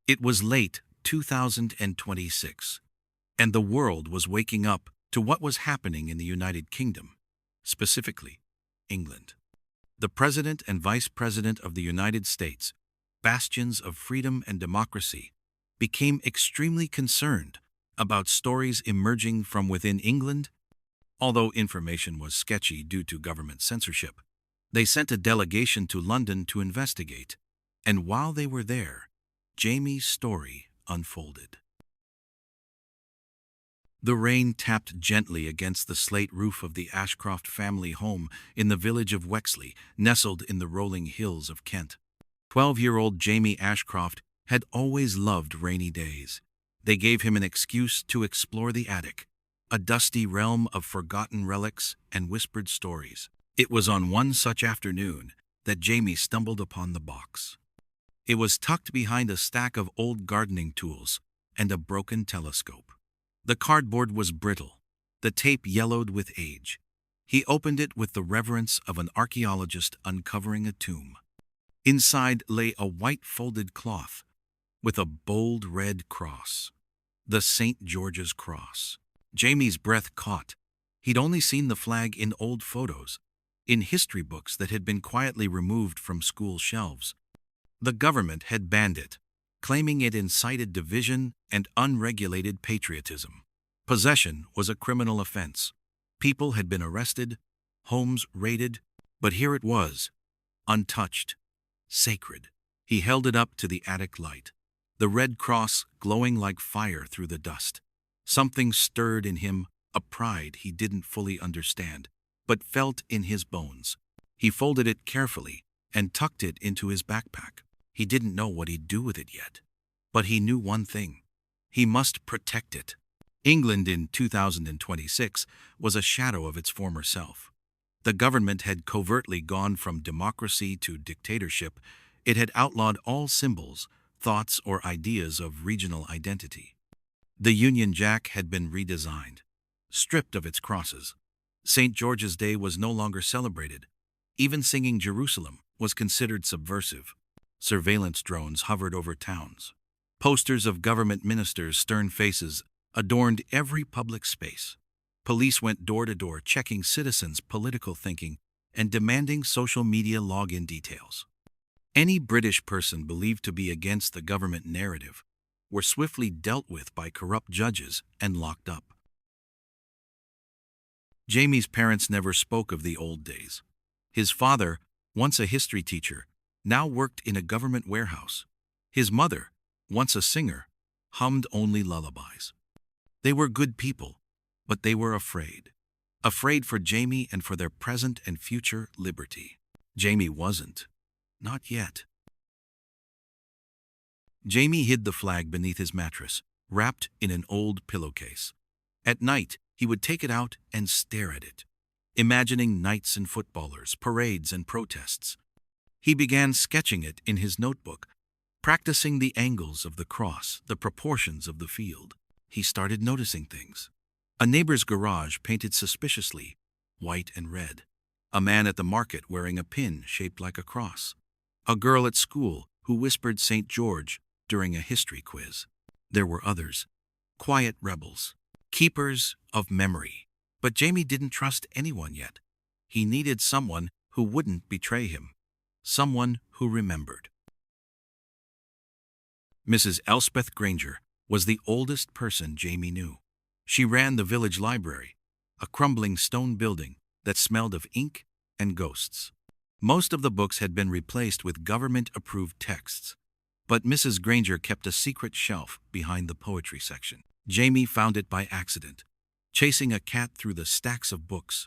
It was late 2026, and the world was waking up to what was happening in the United Kingdom, specifically England. The President and Vice President of the United States, bastions of freedom and democracy, became extremely concerned about stories emerging from within England. Although information was sketchy due to government censorship, they sent a delegation to London to investigate, and while they were there, Jamie's story unfolded. The rain tapped gently against the slate roof of the Ashcroft family home in the village of Wexley, nestled in the rolling hills of Kent. 12-year-old Jamie Ashcroft had always loved rainy days. They gave him an excuse to explore the attic, a dusty realm of forgotten relics and whispered stories. It was on one such afternoon that Jamie stumbled upon the box. It was tucked behind a stack of old gardening tools and a broken telescope. The cardboard was brittle, the tape yellowed with age. He opened it with the reverence of an archaeologist uncovering a tomb. Inside lay a white folded cloth with a bold red cross, the St. George's Cross. Jamie's breath caught. He'd only seen the flag in old photos, in history books that had been quietly removed from school shelves. The government had banned it, claiming it incited division and unregulated patriotism. Possession was a criminal offense. People had been arrested, homes raided, but here it was, untouched, sacred. He held it up to the attic light, the red cross glowing like fire through the dust. Something stirred in him, a pride he didn't fully understand, but felt in his bones. He folded it carefully and tucked it into his backpack. He didn't know what he'd do with it yet, but he knew one thing. He must protect it. England in 2026 was a shadow of its former self. The government had covertly gone from democracy to dictatorship. It had outlawed all symbols, thoughts, or ideas of regional identity. The Union Jack had been redesigned, stripped of its crosses. St. George's Day was no longer celebrated. Even singing Jerusalem was considered subversive. Surveillance drones hovered over towns. Posters of government ministers' stern faces adorned every public space. Police went door to door checking citizens' political thinking and demanding social media login details. Any British person believed to be against the government narrative were swiftly dealt with by corrupt judges and locked up. Jamie's parents never spoke of the old days. His father, once a history teacher, now worked in a government warehouse. His mother, once a singer, hummed only lullabies. They were good people, but they were afraid. Afraid for Jamie and for their present and future liberty. Jamie wasn't. Not yet. Jamie hid the flag beneath his mattress, wrapped in an old pillowcase. At night, he would take it out and stare at it, imagining knights and footballers, parades and protests. He began sketching it in his notebook, practicing the angles of the cross, the proportions of the field. He started noticing things. A neighbor's garage painted suspiciously, white and red. A man at the market wearing a pin shaped like a cross. A girl at school who whispered St. George during a history quiz. There were others, quiet rebels, keepers of memory. But Jamie didn't trust anyone yet. He needed someone who wouldn't betray him. Someone who remembered. Mrs. Elspeth Granger was the oldest person Jamie knew. She ran the village library, a crumbling stone building that smelled of ink and ghosts. Most of the books had been replaced with government-approved texts, but Mrs. Granger kept a secret shelf behind the poetry section. Jamie found it by accident, chasing a cat through the stacks of books.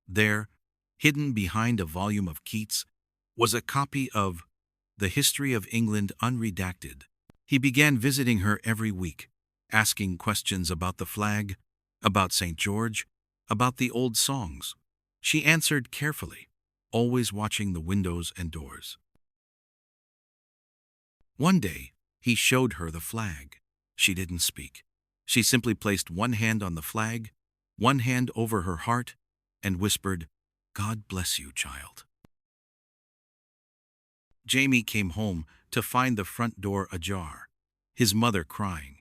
There, hidden behind a volume of Keats, was a copy of The History of England Unredacted. He began visiting her every week, asking questions about the flag, about St. George, about the old songs. She answered carefully, always watching the windows and doors. One day, he showed her the flag. She didn't speak. She simply placed one hand on the flag, one hand over her heart, and whispered, "God bless you, child." Jamie came home to find the front door ajar. his mother crying,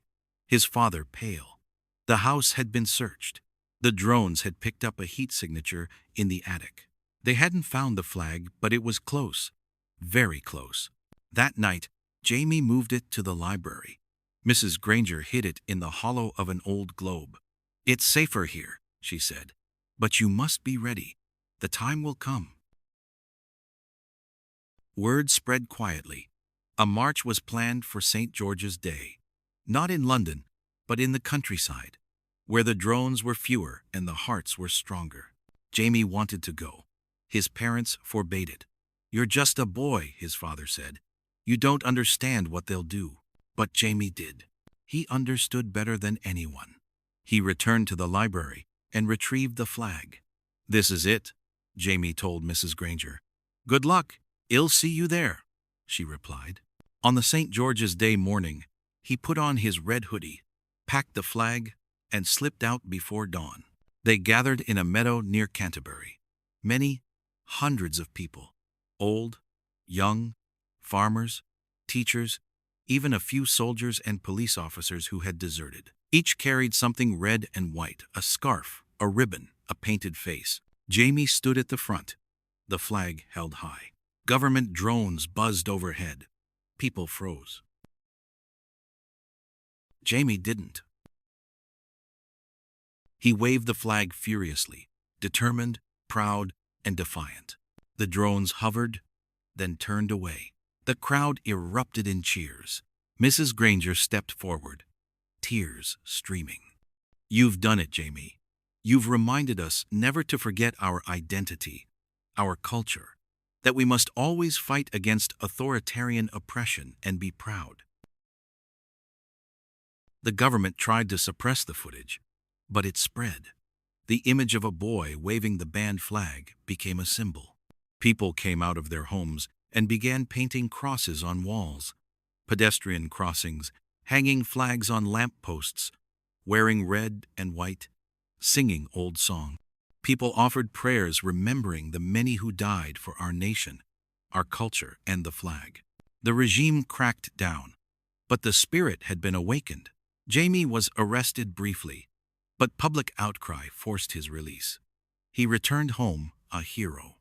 his father pale. The house had been searched. The drones had picked up a heat signature in the attic. They hadn't found the flag, but it was close, very close. That night, Jamie moved it to the library. Mrs. Granger hid it in the hollow of an old globe. "It's safer here," she said. "But you must be ready. The time will come." Word spread quietly. A march was planned for St. George's Day. Not in London, but in the countryside, where the drones were fewer and the hearts were stronger. Jamie wanted to go. His parents forbade it. "You're just a boy," his father said. "You don't understand what they'll do." But Jamie did. He understood better than anyone. He returned to the library and retrieved the flag. "This is it," Jamie told Mrs. Granger. "Good luck. I'll see you there," she replied. On the St. George's Day morning, he put on his red hoodie, packed the flag, and slipped out before dawn. They gathered in a meadow near Canterbury. Many, hundreds of people, old, young, farmers, teachers, even a few soldiers and police officers who had deserted. Each carried something red and white, a scarf, a ribbon, a painted face. Jamie stood at the front, the flag held high. Government drones buzzed overhead. People froze. Jamie didn't. He waved the flag furiously, determined, proud, and defiant. The drones hovered, then turned away. The crowd erupted in cheers. Mrs. Granger stepped forward, tears streaming. "You've done it, Jamie. You've reminded us never to forget our identity, our culture, that we must always fight against authoritarian oppression and be proud." The government tried to suppress the footage, but it spread. The image of a boy waving the banned flag became a symbol. People came out of their homes and began painting crosses on walls, pedestrian crossings, hanging flags on lamp posts, wearing red and white, singing old songs. People offered prayers remembering the many who died for our nation, our culture, and the flag. The regime cracked down, but the spirit had been awakened. Jamie was arrested briefly, but public outcry forced his release. He returned home a hero.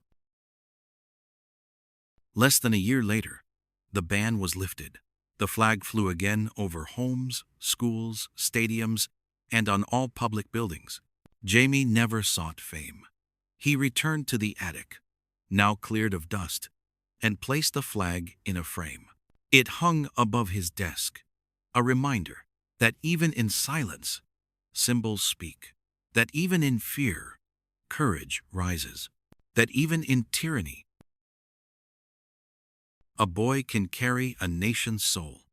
Less than a year later, the ban was lifted. The flag flew again over homes, schools, stadiums, and on all public buildings. Jamie never sought fame. He returned to the attic, now cleared of dust, and placed the flag in a frame. It hung above his desk, a reminder that even in silence, symbols speak, that even in fear, courage rises, that even in tyranny, a boy can carry a nation's soul.